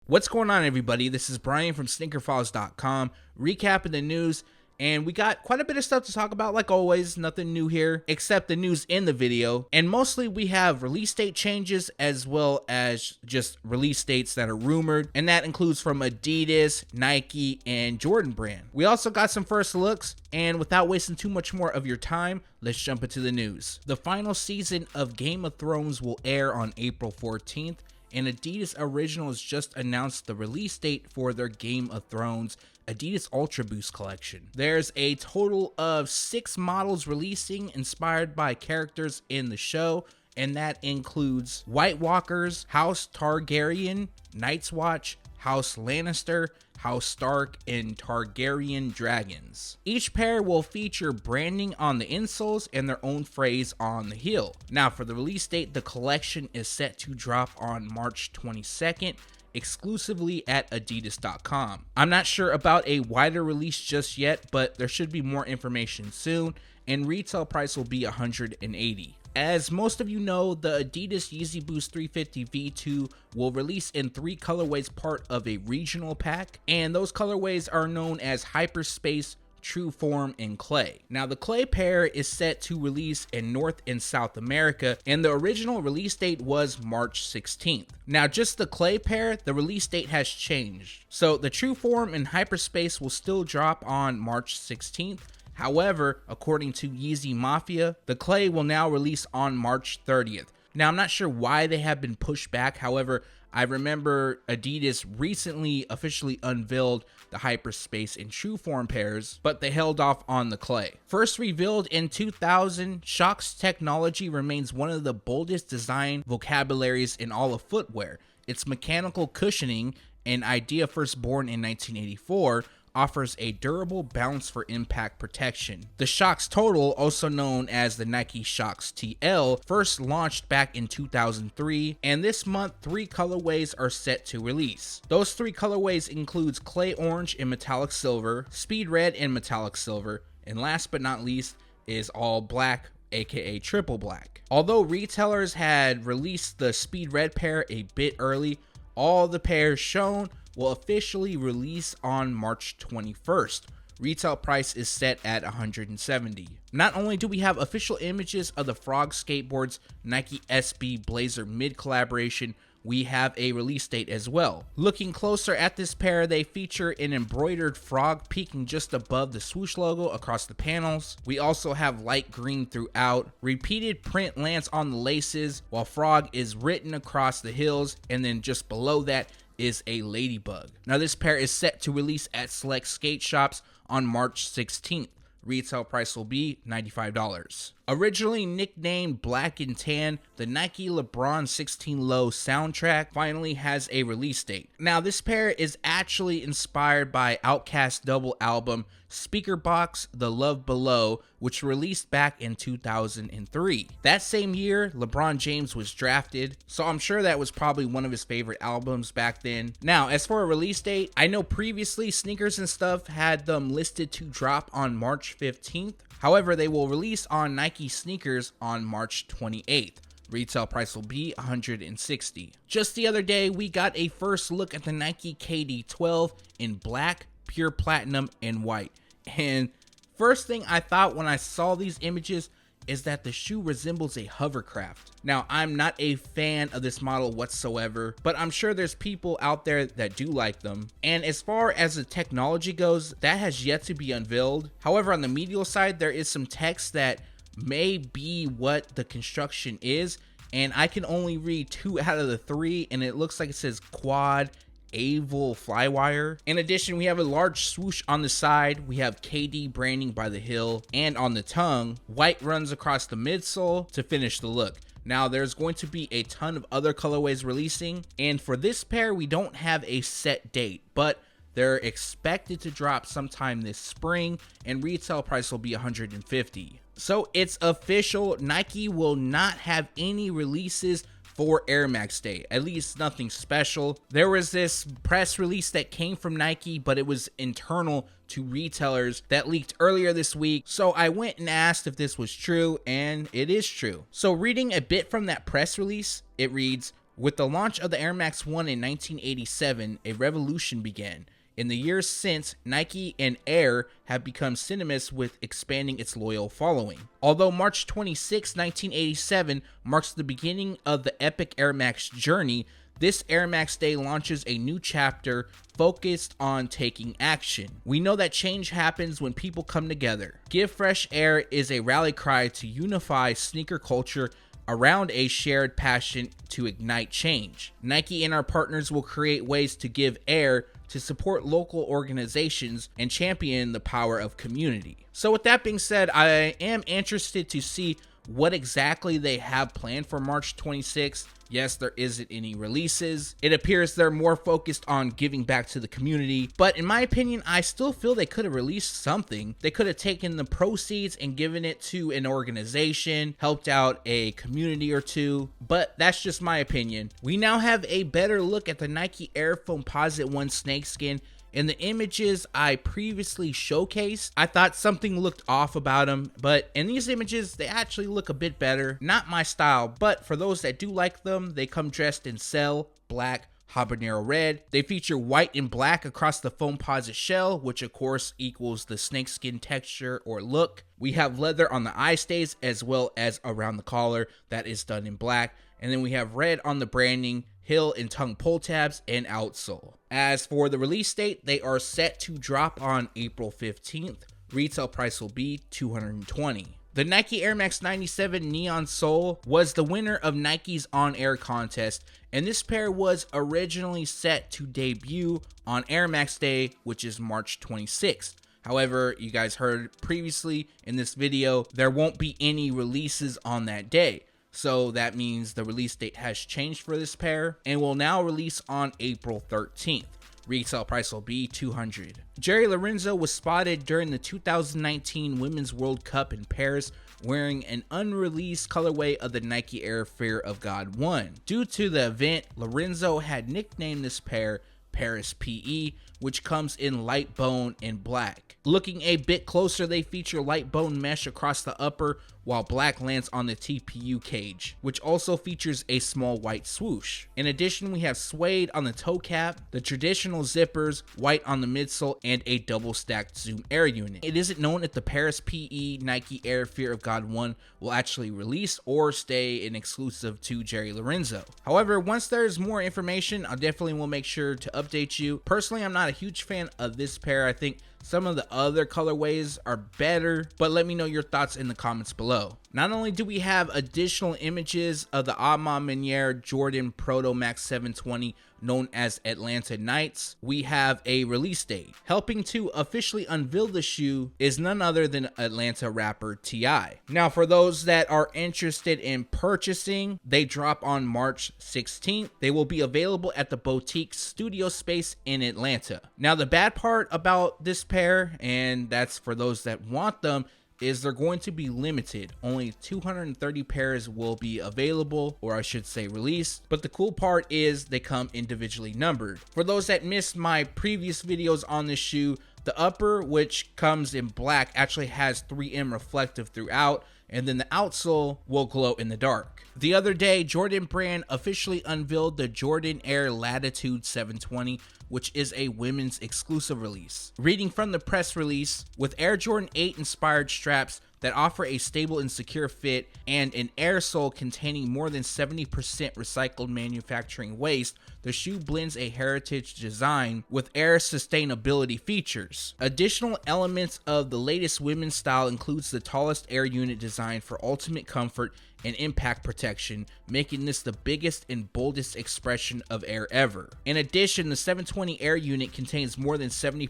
What's going on, everybody? This is Brian from SneakerFiles.com, recapping the news, and we got quite a bit of stuff to talk about. Like always, nothing new here except the news in the video, and mostly we have release date changes as well as just release dates that are rumored, and that includes from Adidas, Nike, and Jordan brand. We also got some first looks, and without wasting too much more of your time, let's jump into the news. The final season of Game of Thrones will air on April 14th, and Adidas Originals just announced the release date for their Game of Thrones Adidas Ultra Boost collection. There's a total of 6 models releasing inspired by characters in the show, and that includes White Walkers, House Targaryen, Night's Watch, House Lannister, House Stark, and Targaryen dragons. Each pair will feature branding on the insoles and their own phrase on the heel. Now, for the release date, the collection is set to drop on March 22nd, exclusively at adidas.com. I'm not sure about a wider release just yet, but there should be more information soon, and retail price will be $180. As most of you know, the Adidas Yeezy Boost 350 V2 will release in 3 colorways, part of a regional pack, and those colorways are known as Hyperspace, True Form, and Clay. Now, the Clay pair is set to release in North and South America, and the original release date was March 16th. Now, just the Clay pair, the release date has changed. So the True Form and Hyperspace will still drop on March 16th. However, according to Yeezy Mafia, the Clay will now release on March 30th. Now, I'm not sure why they have been pushed back. However, I remember Adidas recently officially unveiled the Hyperspace and True Form pairs, but they held off on the Clay. First revealed in 2000, Shox technology remains one of the boldest design vocabularies in all of footwear. Its mechanical cushioning, an idea first born in 1984, offers a durable bounce for impact protection. The Shox Total, also known as the Nike Shox TL, first launched back in 2003, and this month 3 colorways are set to release. Those 3 colorways includes Clay Orange and Metallic Silver, Speed Red and Metallic Silver, and last but not least is All Black, aka Triple Black. Although retailers had released the Speed Red pair a bit early, all the pairs shown will officially release on March 21st. Retail price is set at $170. Not only do we have official images of the Frog Skateboards Nike SB Blazer mid collaboration, we have a release date as well. Looking closer at this pair, they feature an embroidered frog peeking just above the swoosh logo across the panels. We also have light green throughout. Repeated print lands on the laces, while frog is written across the heels, and then just below that is a ladybug. Now, this pair is set to release at select skate shops on March 16th. Retail price will be $95. Originally nicknamed Black and Tan, the Nike LeBron 16 Low soundtrack finally has a release date. Now, this pair is actually inspired by Outkast's double album Speaker Box, The Love Below, which released back in 2003. That same year, LeBron James was drafted, so I'm sure that was probably one of his favorite albums back then. Now, as for a release date, I know previously Sneakers and Stuff had them listed to drop on March 15th. However, they will release on Nike sneakers on March 28th. Retail price will be $160. Just the other day, we got a first look at the Nike KD12 in black, pure platinum, and white. And first thing I thought when I saw these images is that the shoe resembles a hovercraft. Now, I'm not a fan of this model whatsoever, but I'm sure there's people out there that do like them. And as far as the technology goes, that has yet to be unveiled. However, on the medial side, there is some text that may be what the construction is, and I can only read 2 out of the 3, and it looks like it says quad Aval Flywire. In addition, we have a large swoosh on the side. We have KD branding by the heel, and on the tongue, white runs across the midsole to finish the look. Now, there's going to be a ton of other colorways releasing, and for this pair, we don't have a set date, but they're expected to drop sometime this spring, and retail price will be $150. So it's official, Nike will not have any releases for Air Max Day, at least nothing special. There was this press release that came from Nike, but it was internal to retailers that leaked earlier this week. So I went and asked if this was true, and it is true. So reading a bit from that press release, it reads, With the launch of the Air Max 1 in 1987, a revolution began. In the years since, Nike and Air have become synonymous with expanding its loyal following. Although March 26, 1987 marks the beginning of the epic Air Max journey, this Air Max Day launches a new chapter focused on taking action. We know that change happens when people come together. Give Fresh Air is a rally cry to unify sneaker culture around a shared passion to ignite change. Nike and our partners will create ways to give air to support local organizations and champion the power of community. So with that being said, I am interested to see what exactly they have planned for March 26th. Yes, there isn't any releases. It appears they're more focused on giving back to the community, but in my opinion, I still feel they could have released something. They could have taken the proceeds and given it to an organization, helped out a community or two, but that's just my opinion. We now have a better look at the Nike Air Foamposite 1 Snakeskin. In the images I previously showcased, I thought something looked off about them, but in these images, they actually look a bit better. Not my style, but for those that do like them, they come dressed in cell, black, habanero red. They feature white and black across the Foamposite shell, which of course equals the snakeskin texture or look. We have leather on the eye stays as well as around the collar that is done in black. And then we have red on the branding, heel and tongue pull tabs, and outsole. As for the release date, they are set to drop on April 15th. Retail price will be $220. The Nike Air Max 97 Neon Seoul was the winner of Nike's on-air contest, and this pair was originally set to debut on Air Max Day, which is March 26th. However, you guys heard previously in this video, there won't be any releases on that day. So that means the release date has changed for this pair and will now release on April 13th. Retail price will be $200. Jerry Lorenzo was spotted during the 2019 Women's World Cup in Paris wearing an unreleased colorway of the Nike Air Fear of God 1. Due to the event, Lorenzo had nicknamed this pair Paris PE, which comes in light bone and black. Looking a bit closer, they feature light bone mesh across the upper, while black lands on the TPU cage, which also features a small white swoosh. In addition, we have suede on the toe cap, the traditional zippers, white on the midsole, and a double stacked zoom air unit. It isn't known if the Paris PE Nike Air Fear of God 1 will actually release or stay an exclusive to Jerry Lorenzo. However, once there's more information, I definitely will make sure to update you. Personally, I'm not a huge fan of this pair. I think some of the other colorways are better, but let me know your thoughts in the comments below. Not only do we have additional images of the A Ma Maniere Jordan Proto Max 720 known as Atlanta Nights, we have a release date. Helping to officially unveil the shoe is none other than Atlanta rapper T.I. Now, for those that are interested in purchasing, they drop on March 16th. They will be available at the Boutique Studio Space in Atlanta. Now, the bad part about this pair, and that's for those that want them, is they're going to be limited. Only 230 pairs will be available, or I should say released. But the cool part is they come individually numbered. For those that missed my previous videos on this shoe, the upper, which comes in black, actually has 3M reflective throughout, and then the outsole will glow in the dark. The other day, Jordan Brand officially unveiled the Jordan Air Latitude 720, which is a women's exclusive release. Reading from the press release, with Air Jordan 8 inspired straps that offer a stable and secure fit and an air sole containing more than 70% recycled manufacturing waste, the shoe blends a heritage design with air sustainability features. Additional elements of the latest women's style includes the tallest air unit design for ultimate comfort and impact protection, making this the biggest and boldest expression of air ever. In addition, the 720 air unit contains more than 70%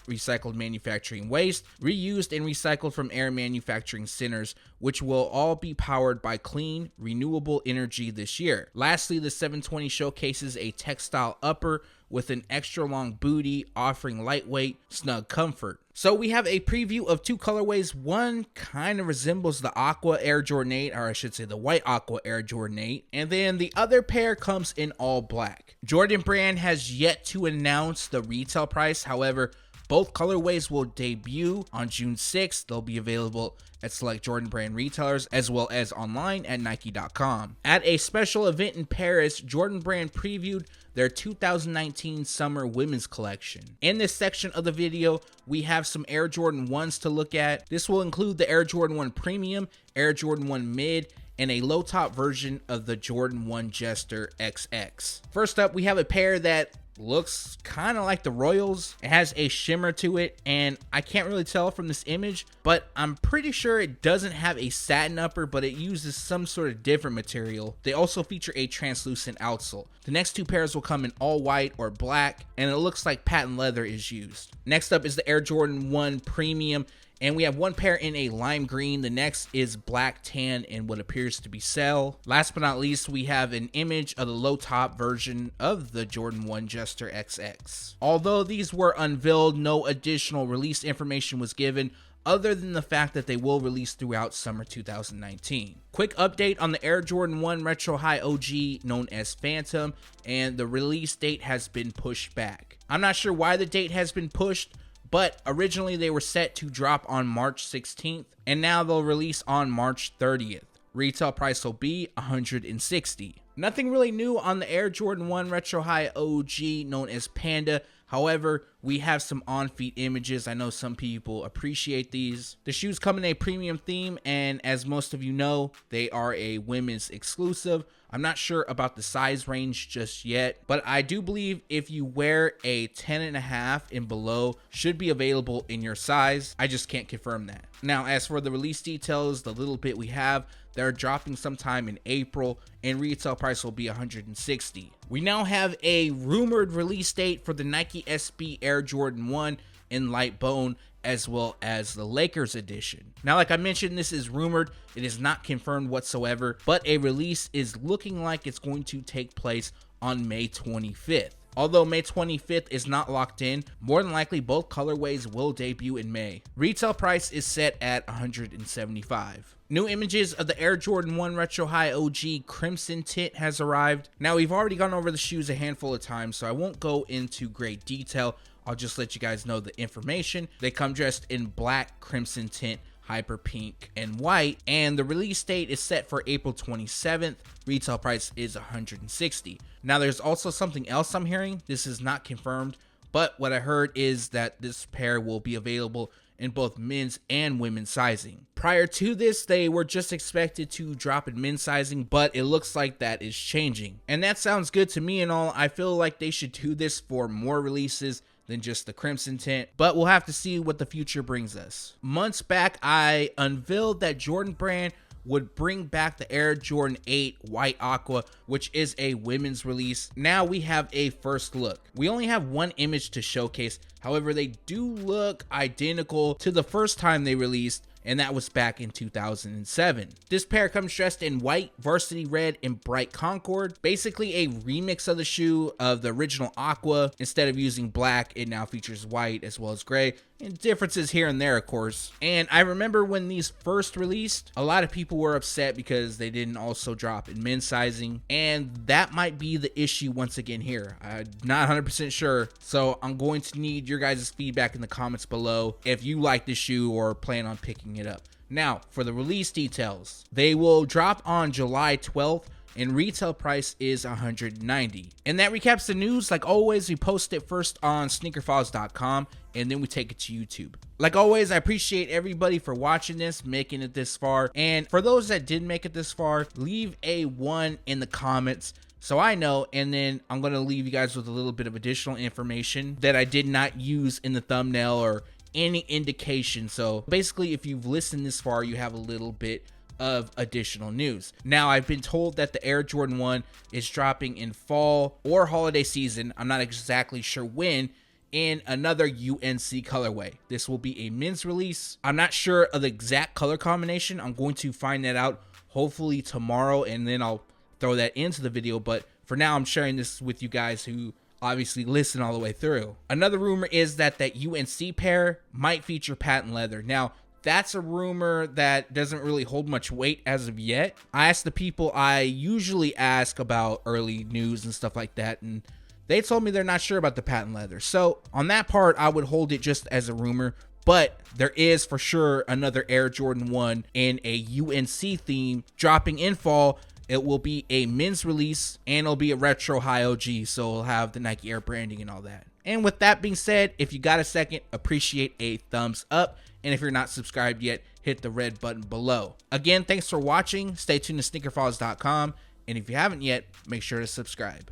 recycled manufacturing waste, reused and recycled from air manufacturing centers, which will all be powered by clean, renewable energy this year. Lastly, the 720 showcases a textile upper with an extra long booty, offering lightweight, snug comfort. So we have a preview of two colorways. One kind of resembles the Aqua Air Jordan 8, or I should say the White Aqua Air Jordan 8, and then the other pair comes in all black. Jordan Brand has yet to announce the retail price. However, Both colorways will debut on June 6th. They'll be available at select Jordan brand retailers as well as online at Nike.com. At a special event in Paris, Jordan brand previewed their 2019 summer women's collection. In this section of the video, we have some Air Jordan 1s to look at. This will include the Air Jordan 1 Premium, Air Jordan 1 Mid, and a low top version of the Jordan 1 Jester XX. First up, we have a pair that looks kind of like the Royals. It has a shimmer to it, and I can't really tell from this image, but I'm pretty sure it doesn't have a satin upper, but it uses some sort of different material. They also feature a translucent outsole. The next two pairs will come in all white or black, and it looks like patent leather is used. Next up is the Air Jordan 1 Premium, and we have one pair in a lime green. The next is black tan and what appears to be cell. Last but not least, we have an image of the low top version of the Jordan 1 Jester XX. Although these were unveiled, no additional release information was given other than the fact that they will release throughout summer 2019. Quick update on the Air Jordan 1 Retro High OG known as Phantom, and the release date has been pushed back. I'm not sure why the date has been pushed, but originally they were set to drop on March 16th, and now they'll release on March 30th. Retail price will be $160. Nothing really new on the Air Jordan 1 Retro High OG known as Panda. However, we have some on-feet images. I know some people appreciate these. The shoes come in a premium theme, and as most of you know, they are a women's exclusive. I'm not sure about the size range just yet, but I do believe if you wear a 10.5 and below, should be available in your size. I just can't confirm that. Now, as for the release details, the little bit we have, they're dropping sometime in April, and retail price will be $160. We now have a rumored release date for the Nike SB Air Jordan 1 in light bone, as well as the Lakers edition. Now, like I mentioned, this is rumored. It is not confirmed whatsoever, but a release is looking like it's going to take place on May 25th. Although May 25th is not locked in, more than likely both colorways will debut in May. Retail price is set at $175. New images of the Air Jordan 1 Retro High OG Crimson Tint has arrived. Now, we've already gone over the shoes a handful of times, so I won't go into great detail. I'll just let you guys know the information. They come dressed in black, crimson tint, hyper pink, and white, and the release date is set for April 27th. Retail price is $160. Now, there's also something else I'm hearing. This is not confirmed, but what I heard is that this pair will be available in both men's and women's sizing. Prior to this, they were just expected to drop in men's sizing, but it looks like that is changing. And that sounds good to me and all. I feel like they should do this for more releases than just the crimson tint, but we'll have to see what the future brings us. Months back, I unveiled that Jordan brand would bring back the Air Jordan 8 White Aqua, which is a women's release. Now we have a first look. We only have one image to showcase. However, they do look identical to the first time they released, and that was back in 2007. This pair comes dressed in white, varsity red, and bright Concord. Basically a remix of the shoe of the original Aqua. Instead of using black, it now features white as well as gray, and differences here and there, of course. And I remember when these first released, a lot of people were upset because they didn't also drop in men's sizing, and that might be the issue once again here. I'm not 100% sure, so I'm going to need your guys' feedback in the comments below if you like this shoe or plan on picking it up. Now, for the release details, they will drop on July 12th, and retail price is $190. And that recaps the news. Like always, we post it first on SneakerFiles.com, and then we take it to YouTube. Like always, I appreciate everybody for watching this, making it this far. And for those that didn't make it this far, leave a 1 in the comments so I know, and then I'm going to leave you guys with a little bit of additional information that I did not use in the thumbnail or any indication. So basically, if you've listened this far, you have a little bit of additional news. Now, I've been told that the Air Jordan 1 is dropping in fall or holiday season. I'm not exactly sure when, in another UNC colorway. This will be a men's release. I'm not sure of the exact color combination. I'm going to find that out hopefully tomorrow, and then I'll throw that into the video. But for now, I'm sharing this with you guys who obviously listen all the way through. Another rumor is that UNC pair might feature patent leather. Now, that's a rumor that doesn't really hold much weight as of yet. I asked the people I usually ask about early news and stuff like that, and They told me they're not sure about the patent leather. So on that part, I would hold it just as a rumor. But there is for sure another Air Jordan 1 in a UNC theme dropping in fall. It will be a men's release and it'll be a retro high OG. So it'll have the Nike Air branding and all that. And with that being said, if you got a second, appreciate a thumbs up. And if you're not subscribed yet, hit the red button below. Again, thanks for watching. Stay tuned to SneakerFiles.com. And if you haven't yet, make sure to subscribe.